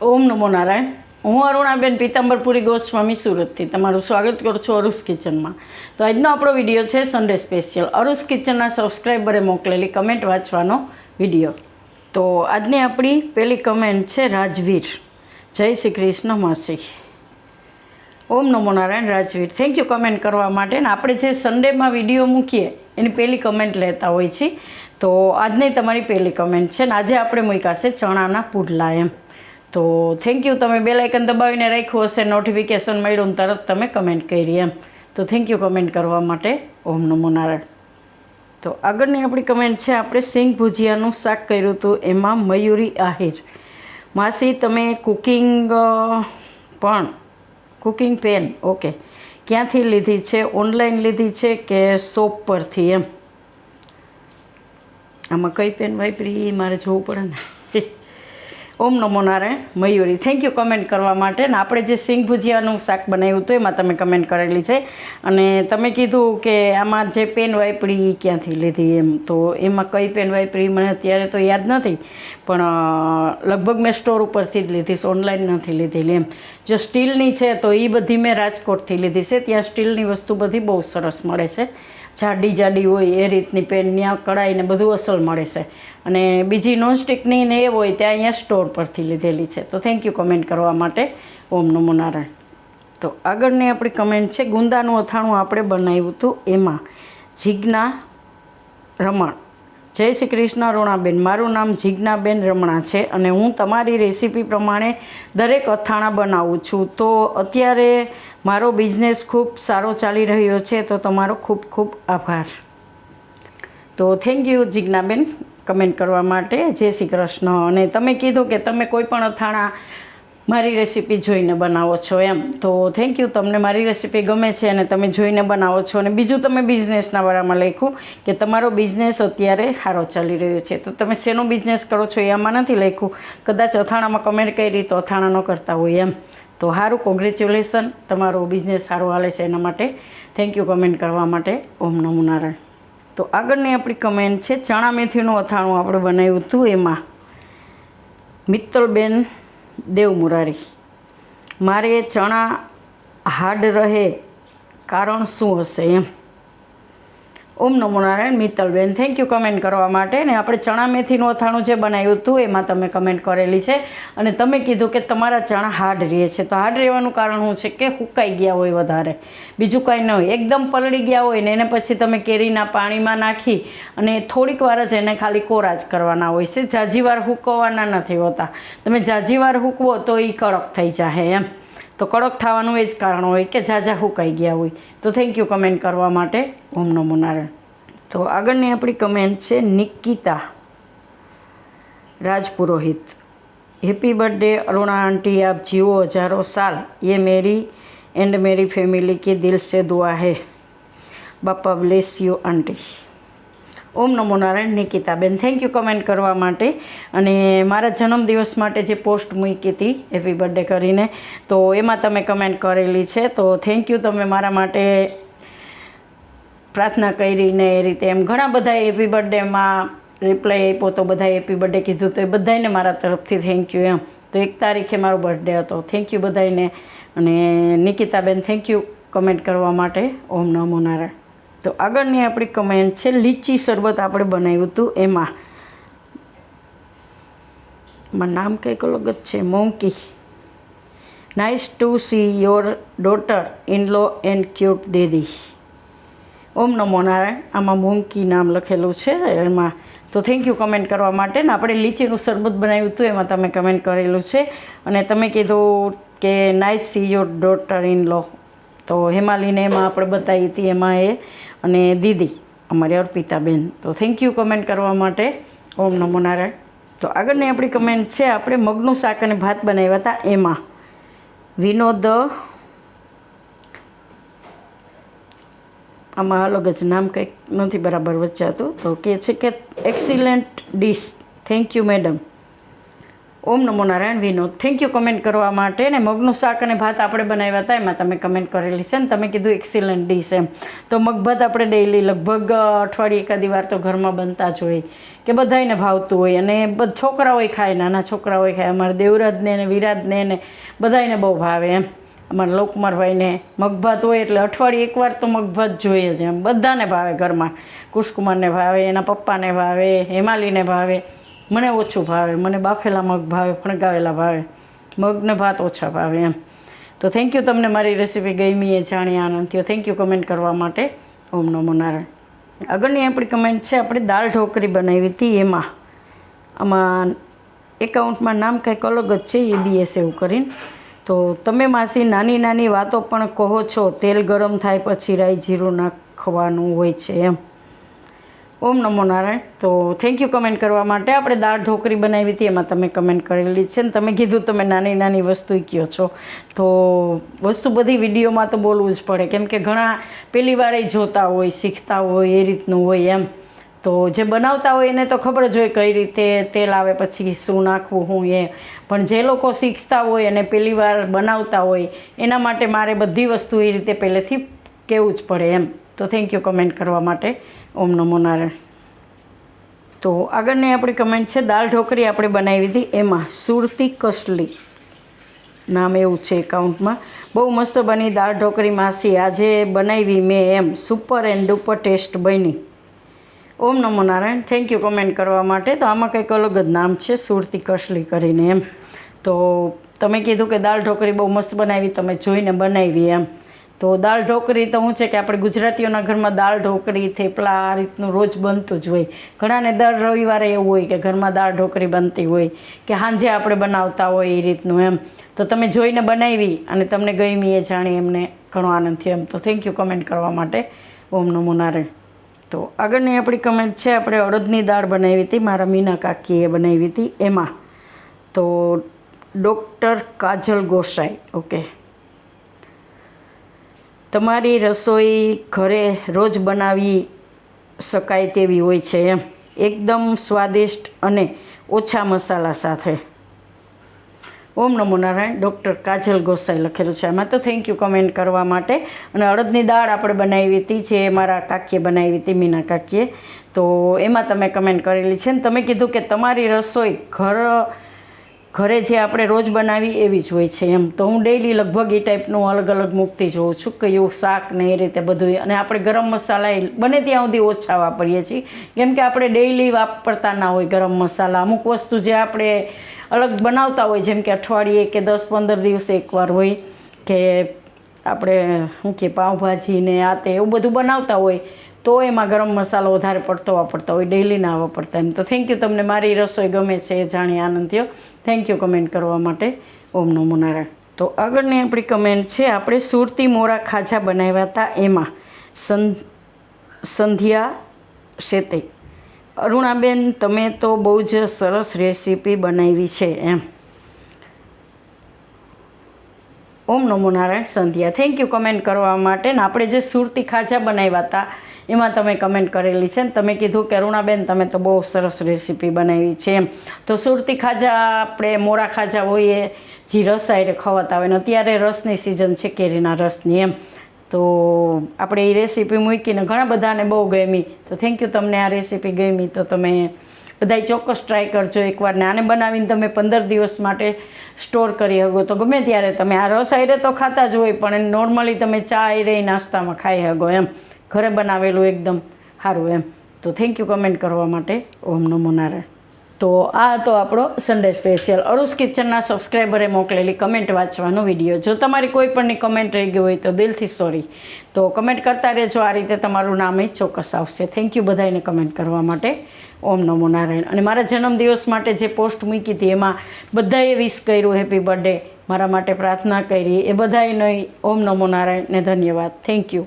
ઓમ નમો નારાયણ. હું અરુણાબેન પીતાંબરપુરી ગોસ્વામી સુરતથી તમારું સ્વાગત કરું છું અરુસ કિચનમાં. તો આજનો આપણો વિડીયો છે સન્ડે સ્પેશિયલ અરુસ કિચનના સબસ્ક્રાઈબરે મોકલેલી કમેન્ટ વાંચવાનો વિડીયો. તો આજની આપણી પહેલી કમેન્ટ છે રાજવીર. જય શ્રી કૃષ્ણ માસી. ઓમ નમો Narayan Rajveer, thank you comment કરવા માટે. ને આપણે જે સન્ડેમાં વિડીયો મૂકીએ એની પહેલી કમેન્ટ લેતા હોય છીએ. તો આજની તમારી પહેલી કમેન્ટ છે ને આજે આપણે મૂક્યા છે ચણાના પુડલા એમ. તો થેન્ક યુ, તમે બેલ આઇકન દબાવીને રાખ્યું હશે, નોટિફિકેશન મળ્યું ને તરત તમે કમેન્ટ કરી એમ. તો થેન્ક યુ કમેન્ટ કરવા માટે. ઓમ નમો નારાયણ. તો આગળની આપણી કમેન્ટ છે, આપણે સિંગ ભુજિયાનું શાક કર્યું હતું, એમાં મયુરી આહિર. માસી તમે કુકિંગ પેન ઓકે ક્યાંથી લીધી છે? ઓનલાઈન લીધી છે કે શોપ પરથી એમ? આમાં કઈ પેન વાપરી મારે જોવું પડે ને. ઓમ નમો Narayan Mayuri, thank you comment કરવા માટે. ને આપણે જે સિંગ ભુજિયાનું શાક બનાવ્યું હતું એમાં તમે કમેન્ટ કરેલી છે અને તમે કીધું કે આમાં જે પેન વાપરી ક્યાંથી લીધી એમ. તો એમાં કઈ પેન વાપરી મને અત્યારે તો યાદ નથી, પણ લગભગ મેં સ્ટોર ઉપરથી જ લીધી છે, ઓનલાઈન નથી લીધેલી એમ. જો સ્ટીલની છે તો એ બધી મેં રાજકોટથી લીધી છે. ત્યાં સ્ટીલની વસ્તુ બધી બહુ સરસ મળે છે, જાડી હોય એ રીતની પેન, ત્યાં કઢાઈને બધું અસલ મળે છે. અને બીજી નોનસ્ટિકની ને એ હોય ત્યાં અહીંયા સ્ટોર પરથી લીધેલી છે. તો થેન્ક યુ કમેન્ટ કરવા માટે. ઓમ નમો નારાયણ. તો આગળની આપણી કમેન્ટ છે, ગુંદાનું અથાણું આપણે બનાવ્યું હતું, એમાં જીજ્ઞા રમણ. જય શ્રી કૃષ્ણ રોણાબેન, મારું નામ જીજ્ઞાબેન રમણા છે અને હું તમારી રેસીપી પ્રમાણે દરેક અથાણા બનાવું છું. તો અત્યારે મારો બિઝનેસ ખૂબ સારો ચાલી રહ્યો છે, તો તમારો ખૂબ ખૂબ આભાર. તો થેન્ક યુ જીજ્ઞાબેન કમેન્ટ કરવા માટે. જય શ્રી કૃષ્ણ. અને તમે કીધું કે તમે કોઈ પણ અથાણા મારી રેસીપી જોઈને બનાવો છો એમ. તો થેન્ક યુ, તમને મારી રેસીપી ગમે છે અને તમે જોઈને બનાવો છો. અને બીજું તમે બિઝનેસના વાળામાં લખ્યું કે તમારો બિઝનેસ અત્યારે સારો ચાલી રહ્યો છે. તો તમે શેનો બિઝનેસ કરો છો એ આમાં નથી લખ્યું, કદાચ અથાણામાં કમેન્ટ કરી તો અથાણા ન કરતા હોય એમ. તો સારું, કોંગ્રેચ્યુલેશન, તમારો બિઝનેસ સારો હાલે છે એના માટે થેન્ક યુ કમેન્ટ કરવા માટે. ઓમ નમો નારાયણ. તો આગળની આપણી કમેન્ટ છે, ચણા મેથીનું અથાણું આપણે બનાવ્યું હતું, એમાં મિત્તલબેન દેવમુરારી. મારે ચણા હાર્ડ રહે કારણ શું હશે એમ? ઓમ નમો નારાયણ મિત્તલબેન, થેન્ક યુ કમેન્ટ કરવા માટે. ને આપણે ચણા મેથીનું અથાણું જે બનાવ્યું હતું એમાં તમે કમેન્ટ કરેલી છે અને તમે કીધું કે તમારા ચણા હાર્ડ રહે છે. તો હાર્ડ રહેવાનું કારણ શું છે કે સુકાઈ ગયા હોય વધારે, બીજું કાંઈ ન હોય. એકદમ પલળી ગયા હોય ને એને પછી તમે કેરીના પાણીમાં નાખી અને થોડીક વાર જ એને ખાલી કોરા જ કરવાના હોય છે, જાજી વાર સૂકવવાના નથી હોતા. તમે જાજી વાર સૂકવો તો એ કડક થઈ જાય એમ. તો કડક થવાનું એ જ કારણ હોય કે ઝાઝા સુકાઈ ગયા હોય. તો થેન્ક યુ કમેન્ટ કરવા માટે. ઓમ નમો નારાયણ. તો આગળની આપણી કમેન્ટ છે, નિકિતા રાજપુરોહિત. હેપી બर्थडे अरुणा आंटी, आप जियो हजारों साल, ये मेरी एंड मेरी फैमिली की दिल से दुआ है, बापा ब्लेस यू आंटी. ઓમ નમો નારાયણ નિકિતાબેન, થેન્ક યુ કમેન્ટ કરવા માટે. અને મારા જન્મદિવસ માટે જે પોસ્ટ મૂકી હતી હેપી બર્થડે કરીને, તો એમાં તમે કમેન્ટ કરેલી છે. તો થેન્ક યુ, તમે મારા માટે પ્રાર્થના કરીને એ રીતે એમ ઘણા બધા હેપી બર્થડેમાં રિપ્લાય આપ્યો, તો બધા હેપી બર્થડે કીધું, તો એ બધાને મારા તરફથી થેન્ક યુ એમ. તો 1 તારીખે મારો બર્થડે હતો. થેન્ક યુ બધાને. અને નિકિતાબેન થેન્ક યુ કમેન્ટ કરવા માટે. ઓમ નમો નારાયણ. તો આગળની આપણી કમેન્ટ છે, લીચી શરબત આપણે બનાવ્યું હતું, એમાં નામ કંઈક અલગ જ છે, Monki. Nice to see your daughter in law and cute દીદી. ઓમ નમો નારાયણ. આમાં મોંકી નામ લખેલું છે એમાં. તો થેન્ક યુ કમેન્ટ કરવા માટે. ને આપણે લીચીનું શરબત બનાવ્યું હતું એમાં તમે કમેન્ટ કરેલું છે અને તમે કીધું કે nice see your daughter in law. તો હેમાલીને એમાં આપણે બતાવી હતી એમાં એ, અને દીદી અમારી અર્પિતાબેન. તો થેન્ક યુ કમેન્ટ કરવા માટે. ઓમ નમો નારાયણ. તો આગળની આપણી કમેન્ટ છે, આપણે મગનું શાક અને ભાત બનાવ્યા હતા, એમાં વિનોદ, આમાં અલગ જ નામ કંઈક નથી બરાબર વચ્ચાતું. તો કહે છે કે excellent dish, thank you madam. ઓમ નમો Narayan Vinod, thank you comment કરવા માટે. ને મગનું શાક અને ભાત આપણે બનાવ્યા હતા, એમાં તમે કમેન્ટ કરેલી છે ને તમે કીધું એક્સિલન્ટ ડીશ એમ. તો મગભાત આપણે ડેઈલી લગભગ અઠવાડિયે એકાદી વાર તો ઘરમાં બનતા જ હોય, કે બધાને ભાવતું હોય, અને છોકરાઓય ખાય, નાના છોકરાઓય ખાય. અમારા દેવરાજને ને વિરાજને ને બધાને બહુ ભાવે એમ. અમારા લોકુમારભાઈને મગભાત હોય એટલે અઠવાડિયે એકવાર તો મગભાત જોઈએ જ એમ. બધાને ભાવે ઘરમાં. કુશકુમારને ભાવે, એના પપ્પાને ભાવે, હેમાલીને ભાવે. મને ઓછું ભાવે, મને બાફેલા મગ ભાવે, ફણગાવેલા ભાવે, મગને ભાત ઓછા ભાવે એમ. તો થેન્ક યુ, તમને મારી રેસીપી ગમી એ જાણી આનંદ થયો. થેન્ક યુ કમેન્ટ કરવા માટે. ઓમ નમો નારાયણ. આગળની આપણી કમેન્ટ છે, આપણે દાળ ઢોકળી બનાવી હતી એમાં. આમાં એકાઉન્ટમાં નામ કંઈક અલગ જ છે, EBS એવું કરીને. તો તમે માસી નાની નાની વાતો પણ કહો છો, તેલ ગરમ થાય પછી રાઈ જીરું નાખવાનું હોય છે એમ. ઓમ નમો નારાયણ. તો થેન્ક યુ કમેન્ટ કરવા માટે. આપણે દાળ ઢોકળી બનાવી હતી, એમાં તમે કમેન્ટ કરેલી છે ને તમે કીધું તમે નાની નાની વસ્તુ કહો છો. તો વસ્તુ બધી વિડીયોમાં તો બોલવું જ પડે, કેમ કે ઘણા પહેલી વાર જોતા હોય, શીખતા હોય, એ રીતનું હોય એમ. તો જે બનાવતા હોય એને તો ખબર જ હોય કઈ રીતે તેલ આવે પછી શું નાખવું હું એ. પણ જે લોકો શીખતા હોય અને પહેલી વાર બનાવતા હોય એના માટે મારે બધી વસ્તુ એ રીતે પહેલેથી કહેવું જ પડે એમ. તો થેન્ક યુ કમેન્ટ કરવા માટે. ઓમ નમો નારાયણ. તો આગળની આપણી કમેન્ટ છે, દાળ ઢોકળી આપણે બનાવી હતી એમાં સુરતી કસલી નામ એવું છે એકાઉન્ટમાં. બહુ મસ્ત બની દાળ ઢોકળી માસી, આજે બનાવી મેં એમ, સુપર એન્ડ ડુપર ટેસ્ટ બની. ઓમ નમો નારાયણ. થેન્ક યુ કમેન્ટ કરવા માટે. તો આમાં કંઈક અલગ જ નામ છે, સુરતી કસલી કરીને એમ. તો તમે કીધું કે દાળ ઢોકળી બહુ મસ્ત બનાવી, તમે જોઈને બનાવી એમ. તો દાળ ઢોકળી તો શું છે કે આપણે ગુજરાતીઓના ઘરમાં દાળ ઢોકળી, થેપલા આ રીતનું રોજ બનતું જ હોય. ઘણાને દર રવિવારે એવું હોય કે ઘરમાં દાળ ઢોકળી બનતી હોય, કે સાંજે આપણે બનાવતા હોય એ રીતનું એમ. તો તમે જોઈને બનાવી અને તમને ગમી એ જાણી એમને ઘણો આનંદ થયો એમ. તો થેન્ક યુ કમેન્ટ કરવા માટે. ઓમ નમો નારાયણ. તો આગળની આપણી કમેન્ટ છે, આપણે અડદની દાળ બનાવી હતી, મારા મીના કાકીએ બનાવી હતી એમાં. તો ડૉક્ટર કાજલ ગોસાઈ, ઓકે. તમારી રસોઈ ઘરે રોજ બનાવી શકાય તેવી હોય છે એમ, એકદમ સ્વાદિષ્ટ અને ઓછા મસાલા સાથે. ઓમ નમો નારાયણ. ડૉક્ટર કાજલ ગોસાઈ લખેલું છે આમાં. તો થેન્ક યુ કમેન્ટ કરવા માટે. અને અડદની દાળ આપણે બનાવી હતી, જે મારા કાકીએ બનાવી હતી, મીના કાકીએ. તો એમાં તમે કમેન્ટ કરેલી છે ને તમે કીધું કે તમારી રસોઈ ઘરે જે આપણે રોજ બનાવી એવી જ હોય છે એમ. તો હું ડેઈલી લગભગ એ ટાઈપનું અલગ અલગ મૂકતી જોઉં છું, કે એવું શાક ને એ રીતે બધું. અને આપણે ગરમ મસાલા બને ત્યાં સુધી ઓછા વાપરીએ છીએ, કેમ કે આપણે ડેઈલી વાપરતા ના હોય ગરમ મસાલા. અમુક વસ્તુ જે આપણે અલગ બનાવતા હોય, જેમ કે અઠવાડિયે કે 10-15 દિવસે એકવાર હોય, કે આપણે શું કે પાઉંભાજી ને આ તે એવું બધું બનાવતા હોય, તો એમાં ગરમ મસાલો વધારે પડતો વાપરતા હોય, ડેઈલી ના વાપરતા એમ. તો થેન્ક યુ, તમને મારી રસોઈ ગમે છે એ જાણી આનંદ થયો. થેન્ક યુ કમેન્ટ કરવા માટે. ઓમ નમો નારાયણ. તો આગળની આપણી કમેન્ટ છે, આપણે સુરતી મોરા ખાજા બનાવ્યા હતા એમાં સંધ્યા શેતે. અરુણાબેન, તમે તો બહુ જ સરસ રેસીપી બનાવી છે એમ. ઓમ નમો નારાયણ. સંધ્યા, થેન્ક યુ કમેન્ટ કરવા માટે. ને આપણે જે સુરતી ખાજા બનાવ્યા હતા એમાં તમે કમેન્ટ કરેલી છે ને તમે કીધું કે અરુણાબેન તમે તો બહુ સરસ રેસીપી બનાવી છે એમ. તો સુરતી ખાજા આપણે મોરા ખાજા હોય એ જે રસ આરે ખવાતા હોય, ને અત્યારે રસની સિઝન છે, કેરીના રસની એમ. તો આપણે એ રેસીપી મૂકીને ઘણા બધાને બહુ ગમી. તો થેન્ક યુ, તમને આ રેસીપી ગમી તો તમે બધાય ચોક્કસ ટ્રાય કરજો એકવાર. ને આને બનાવીને તમે 15 દિવસ માટે સ્ટોર કરી શકો. તો ગમે ત્યારે તમે આ રસ આરે તો ખાતા જ હોય, પણ નોર્મલી તમે ચા આરે નાસ્તામાં ખાઈ શકો એમ. ઘરે બનાવેલું એકદમ સારું એમ. તો થેન્ક યુ કમેન્ટ કરવા માટે. ઓમ નમો નારાયણ. તો આ હતો આપણો સન્ડે સ્પેશિયલ અરુસ કિચનના સબસ્ક્રાઈબરે મોકલેલી કમેન્ટ વાંચવાનો વિડીયો. જો તમારી કોઈ પણની કમેન્ટ રહી ગઈ હોય તો દિલથી સોરી. તો કમેન્ટ કરતા રહેજો, આ રીતે તમારું નામ ચોક્કસ આવશે. થેન્ક યુ બધાને કમેન્ટ કરવા માટે. ઓમ નમો નારાયણ. અને મારા જન્મદિવસ માટે જે પોસ્ટ મૂકી હતી એમાં બધાએ વિશ કર્યું હેપી બર્થડે, મારા માટે પ્રાર્થના કરી, એ બધાને ઓમ નમો નારાયણ ને ધન્યવાદ. Thank you.